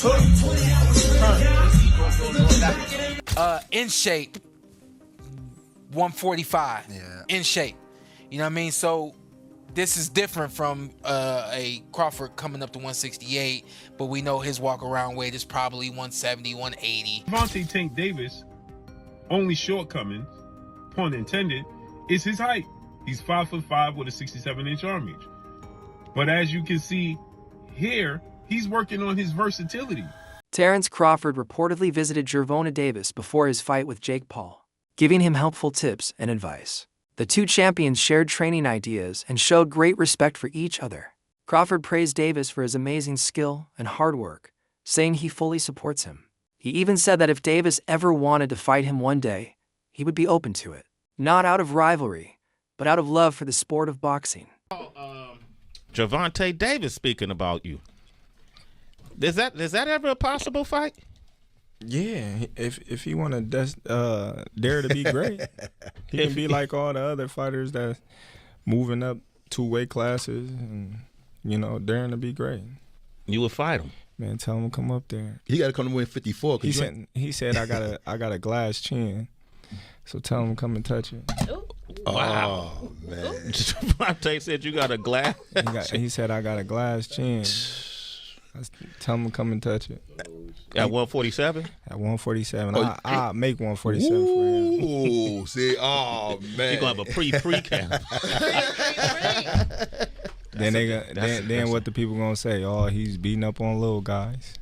In shape, 145. Yeah. In shape. You know what I mean? So this is different from a Crawford coming up to 168, but we know his walk around weight is probably 170, 180. Gervonta Tank Davis' only shortcoming, pun intended, is his height. He's 5'5" with a 67-inch arm reach. But as you can see here, he's working on his versatility. Terence Crawford reportedly visited Gervonta Davis before his fight with Jake Paul, giving him helpful tips and advice. The two champions shared training ideas and showed great respect for each other. Crawford praised Davis for his amazing skill and hard work, saying he fully supports him. He even said that if Davis ever wanted to fight him one day, he would be open to it. Not out of rivalry, but out of love for the sport of boxing. Gervonta Davis speaking about you. Is that ever a possible fight? Yeah, if he want to dare to be great, he can be like all the other fighters that's moving up 2 weight classes and, daring to be great. You would fight him. Man, tell him to come up there. He got to come to win 54. He said I got a glass chin, so tell him to come and touch it. Wow, man. Gervonta said you got a glass. He said I got a glass chin. Tell him to come and touch it. At 147? At 147. I'll make 147 for him. Ooh, see, oh, man. You're going to have a pre-camp. Then what the people going to say? Oh, he's beating up on little guys.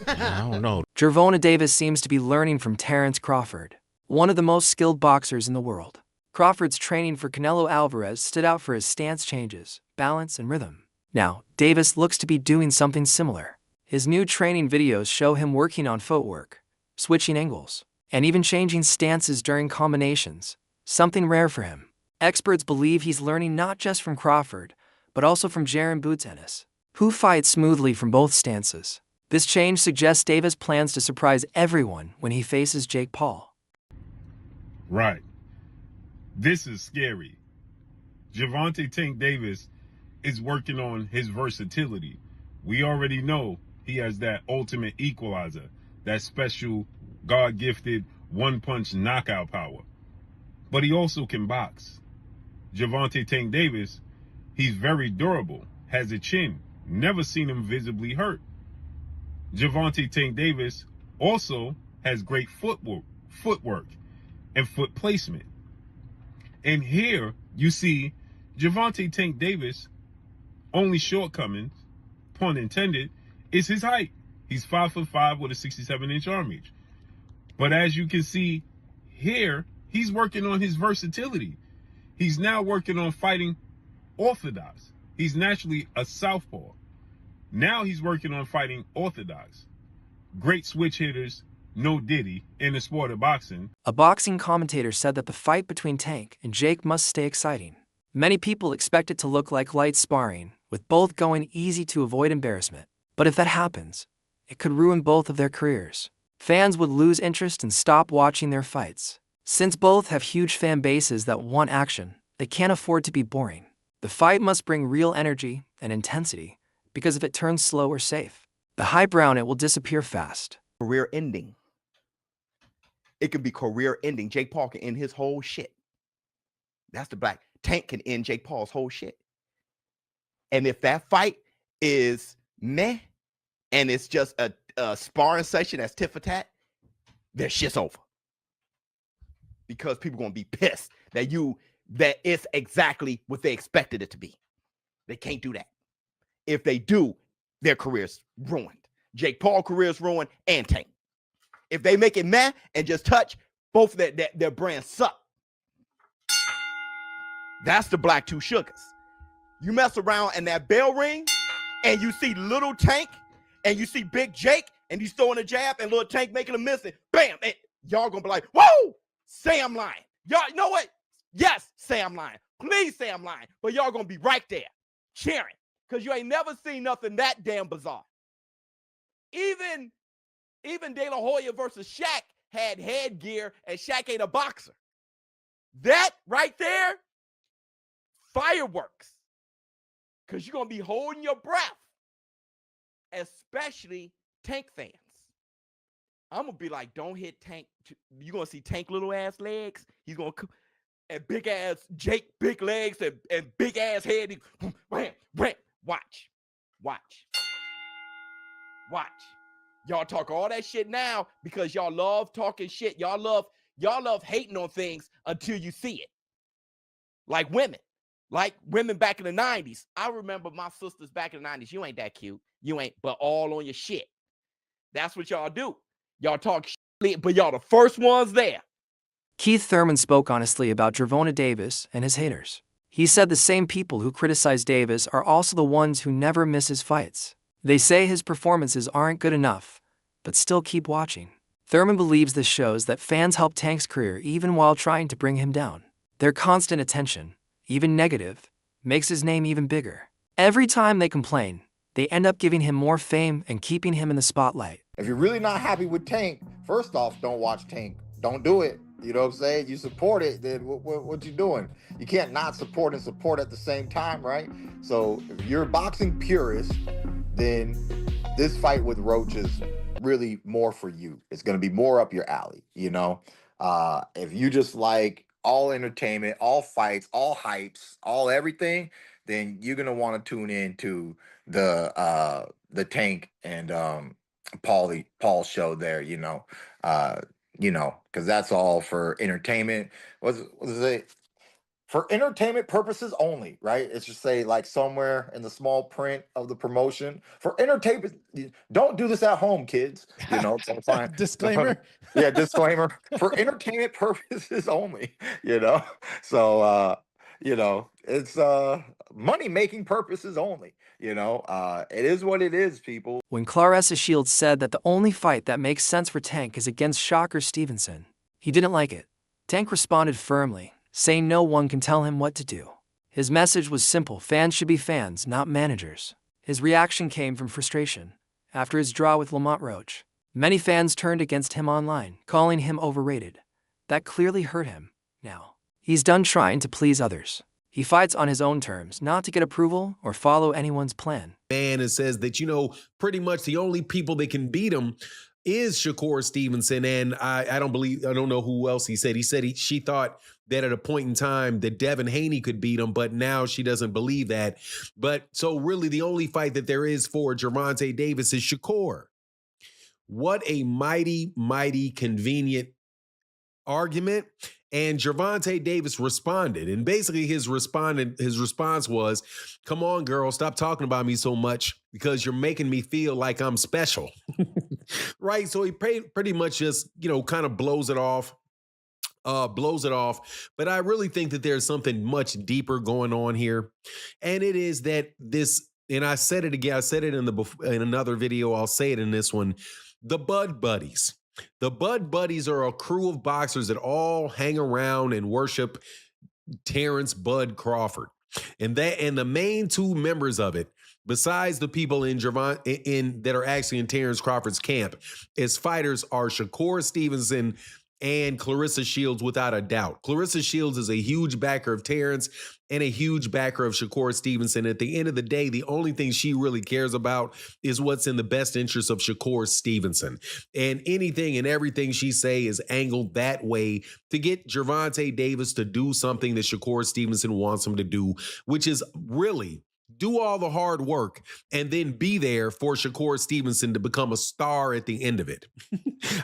I don't know. Gervonta Davis seems to be learning from Terence Crawford, one of the most skilled boxers in the world. Crawford's training for Canelo Alvarez stood out for his stance changes, balance, and rhythm. Now, Davis looks to be doing something similar. His new training videos show him working on footwork, switching angles, and even changing stances during combinations, something rare for him. Experts believe he's learning not just from Crawford, but also from Jaron Boots Ennis, who fights smoothly from both stances. This change suggests Davis plans to surprise everyone when he faces Jake Paul. Right. This is scary. Gervonta Tank Davis is working on his versatility. We already know he has that ultimate equalizer, that special God-gifted one-punch knockout power. But he also can box. Gervonta Tank Davis, he's very durable, has a chin, never seen him visibly hurt. Gervonta Tank Davis also has great footwork and foot placement. And here you see Gervonta Tank Davis' only shortcomings, pun intended, is his height. He's 5'5" with a 67-inch arm reach. But as you can see here, he's working on his versatility. He's now working on fighting orthodox. He's naturally a southpaw. Now he's working on fighting orthodox. Great switch hitters, no diddy, in the sport of boxing. A boxing commentator said that the fight between Tank and Jake must stay exciting. Many people expect it to look like light sparring, with both going easy to avoid embarrassment. But if that happens, it could ruin both of their careers. Fans would lose interest and stop watching their fights. Since both have huge fan bases that want action, they can't afford to be boring. The fight must bring real energy and intensity, because if it turns slow or safe, the hype around it will disappear fast. Career ending. It could be career ending. Jake Paul can end his whole shit. That's the black. Tank can end Jake Paul's whole shit. And if that fight is meh, and it's just a sparring session that's tit for tat, their shit's over. Because people are going to be pissed that it's exactly what they expected it to be. They can't do that. If they do, their career's ruined. Jake Paul career's ruined, and Tank. If they make it meh and just touch, both their brands suck. That's the black two sugars. You mess around in that bell ring, and you see little Tank, and you see big Jake, and he's throwing a jab, and little Tank making a miss, and bam! And y'all gonna be like, whoa! Say I'm lying. Y'all, you know what? Yes, say I'm lying. Please say I'm lying. But y'all gonna be right there, cheering, because you ain't never seen nothing that damn bizarre. Even De La Hoya versus Shaq had headgear, and Shaq ain't a boxer. That right there, fireworks. Because you're going to be holding your breath, especially Tank fans, I'm gonna be like, don't hit Tank. You're gonna see Tank little ass legs. He's gonna come and big ass Jake big legs and big ass head. Wham, wham. Watch. Y'all talk all that shit now because y'all love talking shit. Y'all love hating on things until you see it. Like women back in the 90s. I remember my sisters back in the 90s. You ain't that cute. You ain't, but all on your shit. That's what y'all do. Y'all talk shit, but y'all the first ones there. Keith Thurman spoke honestly about Gervonta Davis and his haters. He said the same people who criticize Davis are also the ones who never miss his fights. They say his performances aren't good enough, but still keep watching. Thurman believes this shows that fans help Tank's career even while trying to bring him down. Their constant attention, even negative, makes his name even bigger. Every time they complain, they end up giving him more fame and keeping him in the spotlight. If you're really not happy with Tank, first off, don't watch Tank. Don't do it. You know what I'm saying? You support it, then what you doing? You can't not support and support at the same time, right? So if you're a boxing purist, then this fight with Roach is really more for you. It's going to be more up your alley, you know? If you just like all entertainment, all fights, all hypes, all everything, then you're going to want to tune in to the Tank and Paul show there, you know, because that's all for entertainment. What is it? For entertainment purposes only, right? It's just say like somewhere in the small print of the promotion. For entertainment, don't do this at home, kids. You know, so fine. Disclaimer. Yeah, disclaimer. For entertainment purposes only, you know. So it's money-making purposes only, you know. It is what it is, people. When Claressa Shields said that the only fight that makes sense for Tank is against Shocker Stevenson, he didn't like it. Tank responded firmly, saying no one can tell him what to do. His message was simple: fans should be fans, not managers. His reaction came from frustration. After his draw with Lamont Roach, many fans turned against him online, calling him overrated. That clearly hurt him. Now, he's done trying to please others. He fights on his own terms, not to get approval or follow anyone's plan. And says that, you know, pretty much the only people that can beat him is Shakur Stevenson. And I don't know who else he said. She thought that at a point in time that Devin Haney could beat him, but now she doesn't believe that. But so really the only fight that there is for Gervonta Davis is Shakur. What a mighty, mighty convenient argument. And Gervonta Davis responded. And basically his response was, come on, girl, stop talking about me so much because you're making me feel like I'm special. Right? So he pretty much just, you know, kind of blows it off. But I really think that there's something much deeper going on here. And it is that this, and I said it again, I said it in another video, I'll say it in this one, the Bud Buddies. The Bud Buddies are a crew of boxers that all hang around and worship Terence Bud Crawford. And the main two members of it, besides the people that are actually in Terence Crawford's camp, as fighters are Shakur Stevenson and Claressa Shields, without a doubt. Claressa Shields is a huge backer of Terence and a huge backer of Shakur Stevenson. At the end of the day, the only thing she really cares about is what's in the best interest of Shakur Stevenson. And anything and everything she say is angled that way to get Gervonta Davis to do something that Shakur Stevenson wants him to do, which is really do all the hard work and then be there for Shakur Stevenson to become a star at the end of it.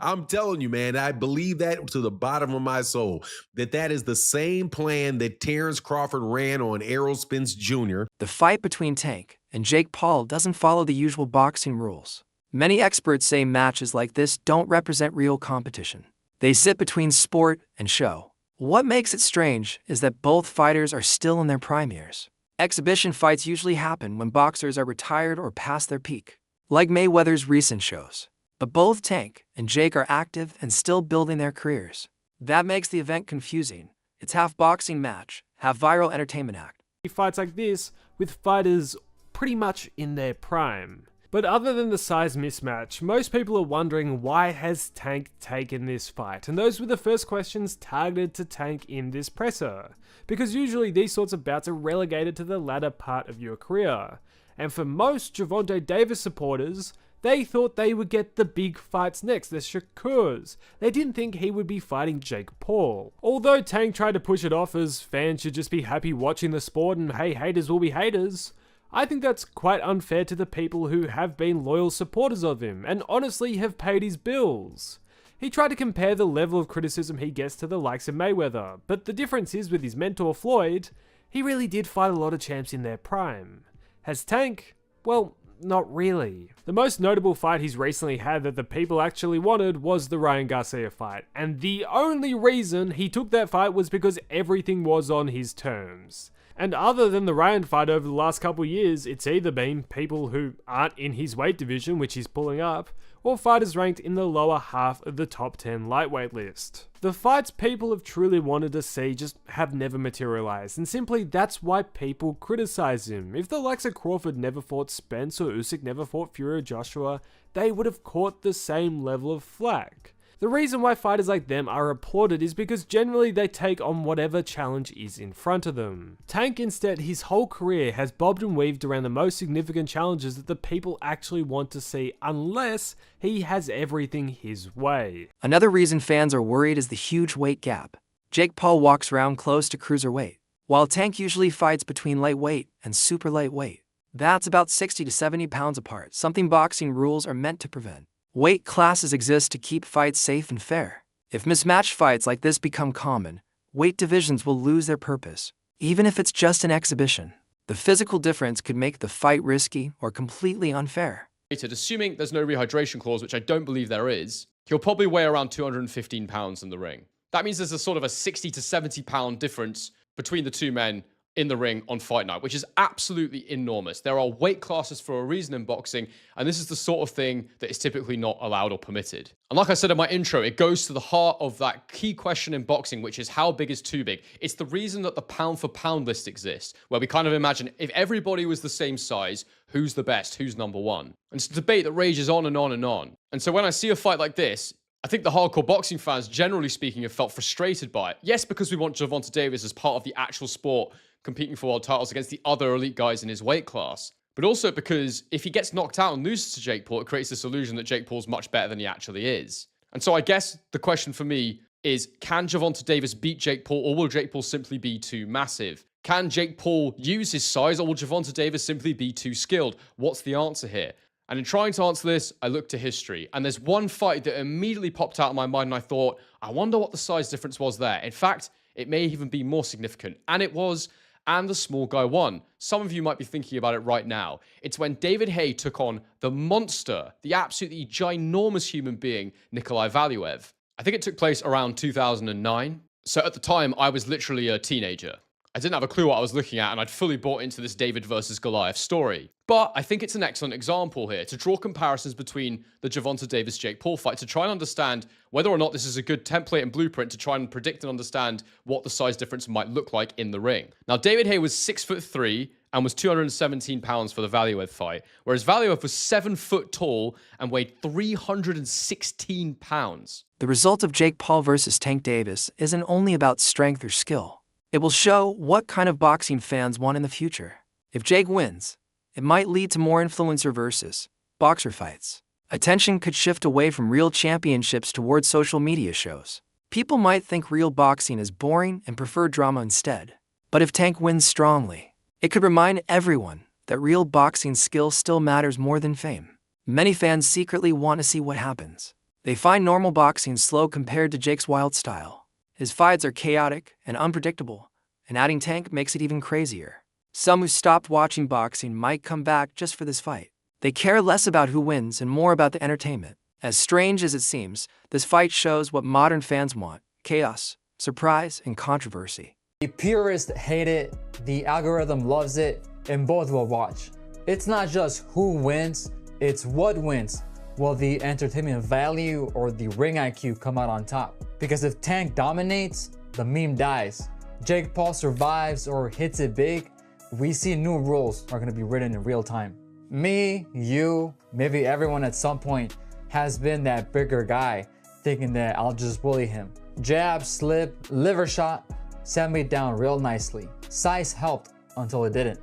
I'm telling you, man, I believe that to the bottom of my soul, that is the same plan that Terence Crawford ran on Errol Spence Jr. The fight between Tank and Jake Paul doesn't follow the usual boxing rules. Many experts say matches like this don't represent real competition. They sit between sport and show. What makes it strange is that both fighters are still in their prime years. Exhibition fights usually happen when boxers are retired or past their peak, like Mayweather's recent shows. But both Tank and Jake are active and still building their careers. That makes the event confusing. It's half boxing match, half viral entertainment act. Fights like this with fighters pretty much in their prime. But other than the size mismatch, most people are wondering why has Tank taken this fight? And those were the first questions targeted to Tank in this presser. Because usually these sorts of bouts are relegated to the latter part of your career. And for most Gervonta Davis supporters, They thought they would get the big fights next, the Shakurs. They didn't think he would be fighting Jake Paul. Although Tank tried to push it off as fans should just be happy watching the sport and hey, haters will be haters, I think that's quite unfair to the people who have been loyal supporters of him and honestly have paid his bills. He tried to compare the level of criticism he gets to the likes of Mayweather, but the difference is with his mentor Floyd, he really did fight a lot of champs in their prime. Has Tank? Well, not really. The most notable fight he's recently had that the people actually wanted was the Ryan Garcia fight, and the only reason he took that fight was because everything was on his terms. And other than the Ryan fight over the last couple years, it's either been people who aren't in his weight division, which he's pulling up, or fighters ranked in the lower half of the top 10 lightweight list. The fights people have truly wanted to see just have never materialized, and simply that's why people criticize him. If the likes of Crawford never fought Spence or Usyk never fought Fury or Joshua, they would have caught the same level of flack. The reason why fighters like them are applauded is because generally they take on whatever challenge is in front of them. Tank instead, his whole career has bobbed and weaved around the most significant challenges that the people actually want to see unless he has everything his way. Another reason fans are worried is the huge weight gap. Jake Paul walks around close to cruiserweight, while Tank usually fights between lightweight and super lightweight. That's about 60 to 70 pounds apart, something boxing rules are meant to prevent. Weight classes exist to keep fights safe and fair. If mismatched fights like this become common, weight divisions will lose their purpose. Even if it's just an exhibition, the physical difference could make the fight risky or completely unfair. Assuming there's no rehydration clause, which I don't believe there is, he'll probably weigh around 215 pounds in the ring. That means there's a sort of a 60 to 70 pound difference between the two men in the ring on fight night, which is absolutely enormous. There are weight classes for a reason in boxing, and this is the sort of thing that is typically not allowed or permitted. And like I said in my intro, it goes to the heart of that key question in boxing, which is how big is too big? It's the reason that the pound for pound list exists, where we kind of imagine if everybody was the same size, who's the best, who's number one? And it's a debate that rages on and on and on. And so when I see a fight like this, I think the hardcore boxing fans, generally speaking, have felt frustrated by it. Yes, because we want Gervonta Davis as part of the actual sport, competing for world titles against the other elite guys in his weight class. But also because if he gets knocked out and loses to Jake Paul, it creates this illusion that Jake Paul's much better than he actually is. And so I guess the question for me is, can Gervonta Davis beat Jake Paul, or will Jake Paul simply be too massive? Can Jake Paul use his size, or will Gervonta Davis simply be too skilled? What's the answer here? And in trying to answer this, I looked to history. And there's one fight that immediately popped out of my mind, and I thought, I wonder what the size difference was there. In fact, it may even be more significant. And it was, and the small guy won. Some of you might be thinking about it right now. It's when David Haye took on the monster, the absolutely ginormous human being, Nikolai Valuev. I think it took place around 2009. So at the time, I was literally a teenager. I didn't have a clue what I was looking at, and I'd fully bought into this David versus Goliath story. But I think it's an excellent example here to draw comparisons between the Gervonta Davis-Jake Paul fight to try and understand whether or not this is a good template and blueprint to try and predict and understand what the size difference might look like in the ring. Now, David Haye was 6'3" and was 217 pounds for the Valuev fight, whereas Valuev was 7 foot tall and weighed 316 pounds. The result of Jake Paul versus Tank Davis isn't only about strength or skill. It will show what kind of boxing fans want in the future. If Jake wins, it might lead to more influencer versus boxer fights. Attention could shift away from real championships towards social media shows. People might think real boxing is boring and prefer drama instead. But if Tank wins strongly, it could remind everyone that real boxing skill still matters more than fame. Many fans secretly want to see what happens. They find normal boxing slow compared to Jake's wild style. His fights are chaotic and unpredictable, and adding Tank makes it even crazier. Some who stopped watching boxing might come back just for this fight. They care less about who wins and more about the entertainment. As strange as it seems, this fight shows what modern fans want: chaos, surprise, and controversy. The purists hate it, the algorithm loves it, and both will watch. It's not just who wins, it's what wins. Will the entertainment value or the ring IQ come out on top? Because if Tank dominates, the meme dies. Jake Paul survives or hits it big, we see new rules are going to be written in real time. Me, you, maybe everyone at some point has been that bigger guy thinking that I'll just bully him. Jab, slip, liver shot, sat me down real nicely. Size helped until it didn't.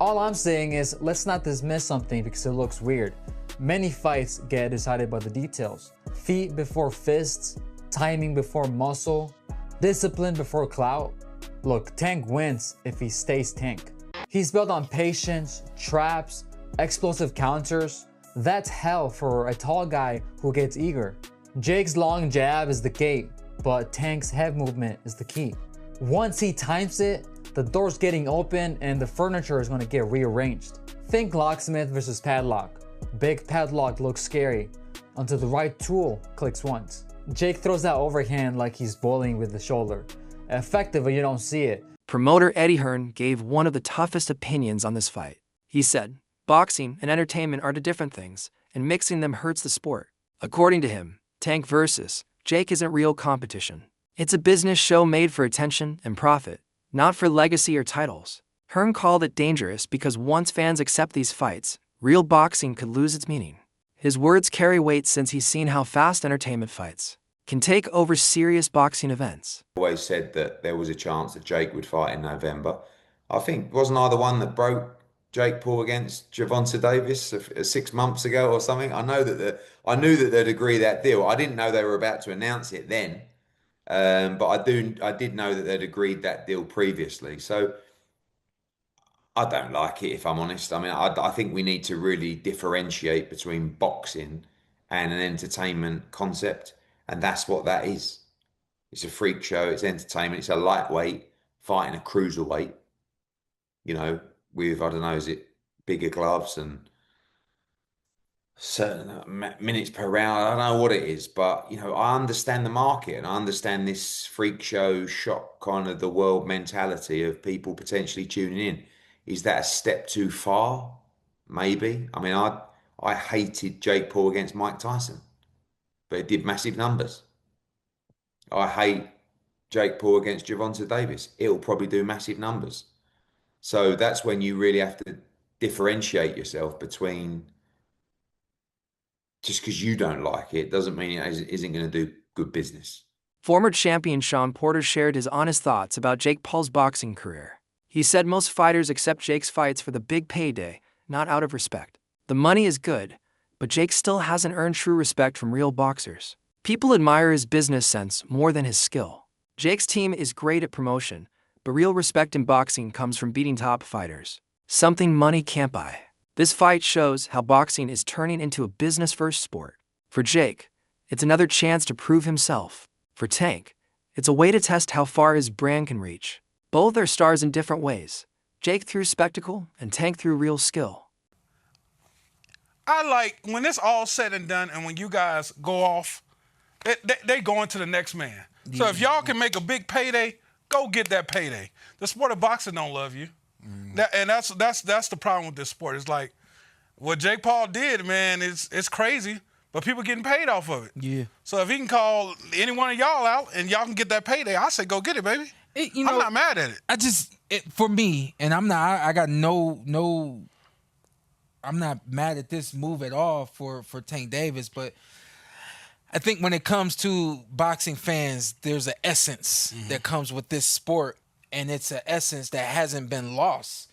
All I'm saying is, let's not dismiss something because it looks weird. Many fights get decided by the details. Feet before fists, timing before muscle, discipline before clout. Look, Tank wins if he stays Tank. He's built on patience, traps, explosive counters. That's hell for a tall guy who gets eager. Jake's long jab is the gate, but Tank's head movement is the key. Once he times it, the door's getting open and the furniture is going to get rearranged. Think locksmith versus padlock. Big padlock looks scary until the right tool clicks once. Jake throws that overhand like he's bowling with the shoulder. Effective, but you don't see it. Promoter Eddie Hearn gave one of the toughest opinions on this fight. He said, "Boxing and entertainment are two different things, and mixing them hurts the sport." According to him, Tank versus Jake isn't real competition. It's a business show made for attention and profit, not for legacy or titles. Hearn called it dangerous because once fans accept these fights, real boxing could lose its meaning. His words carry weight since he's seen how fast entertainment fights can take over serious boxing events. Always said that there was a chance that Jake would fight in November. I think, wasn't I the one that broke Jake Paul against Gervonta Davis 6 months ago or something? I know that I knew that they'd agree that deal. I didn't know they were about to announce it then, but I did know that they'd agreed that deal previously. So I don't like it, if I'm honest. I mean, I think we need to really differentiate between boxing and an entertainment concept, and that's what that is. It's a freak show. It's entertainment. It's a lightweight fighting a cruiserweight. You know, with, I don't know, is it bigger gloves and certain minutes per round? I don't know what it is, but, you know, I understand the market and I understand this freak show shock kind of the world mentality of people potentially tuning in. Is that a step too far? Maybe. I mean, I hated Jake Paul against Mike Tyson, but it did massive numbers. I hate Jake Paul against Gervonta Davis. It'll probably do massive numbers. So that's when you really have to differentiate yourself between, just because you don't like it doesn't mean it isn't going to do good business. Former champion Sean Porter shared his honest thoughts about Jake Paul's boxing career. He said most fighters accept Jake's fights for the big payday, not out of respect. The money is good, but Jake still hasn't earned true respect from real boxers. People admire his business sense more than his skill. Jake's team is great at promotion, but real respect in boxing comes from beating top fighters. Something money can't buy. This fight shows how boxing is turning into a business-first sport. For Jake, it's another chance to prove himself. For Tank, it's a way to test how far his brand can reach. Both are stars in different ways. Jake through spectacle and Tank through real skill. I like, when it's all said and done and when you guys go off, they go into the next man. So if y'all can make a big payday, go get that payday. The sport of boxing don't love you. And that's the problem with this sport. It's like, what Jake Paul did, man, it's crazy, but people getting paid off of it. Yeah. So if he can call any one of y'all out and y'all can get that payday, I say go get it, baby. I'm not mad at it. For me, and I'm not mad at this move at all for Tank Davis, but I think when it comes to boxing fans, there's an essence that comes with this sport, and it's an essence that hasn't been lost,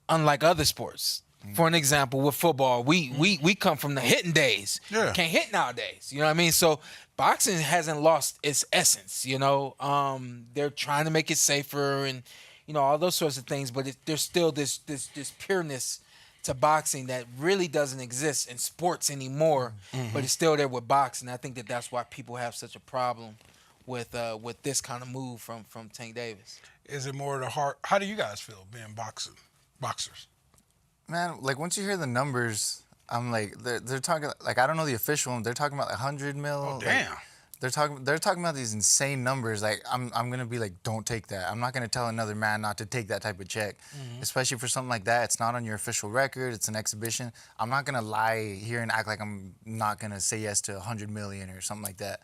unlike other sports. For an example, with football, we come from the hitting days. Yeah. Can't hit nowadays. You know what I mean? So boxing hasn't lost its essence. You know, they're trying to make it safer and, you know, all those sorts of things. But there's still this pureness to boxing that really doesn't exist in sports anymore. But it's still there with boxing. I think that's why people have such a problem with this kind of move from Tank Davis. Is it more the heart? How do you guys feel being boxers? Man, like once you hear the numbers, I'm like, they're talking, like, I don't know the official one. They're talking about like 100 mil. Oh, damn. Like, they're talking about these insane numbers. Like, I'm gonna be like, don't take that. I'm not gonna tell another man not to take that type of check, especially for something like that. It's not on your official record. It's an exhibition. I'm not gonna lie here and act like I'm not gonna say yes to 100 million or something like that.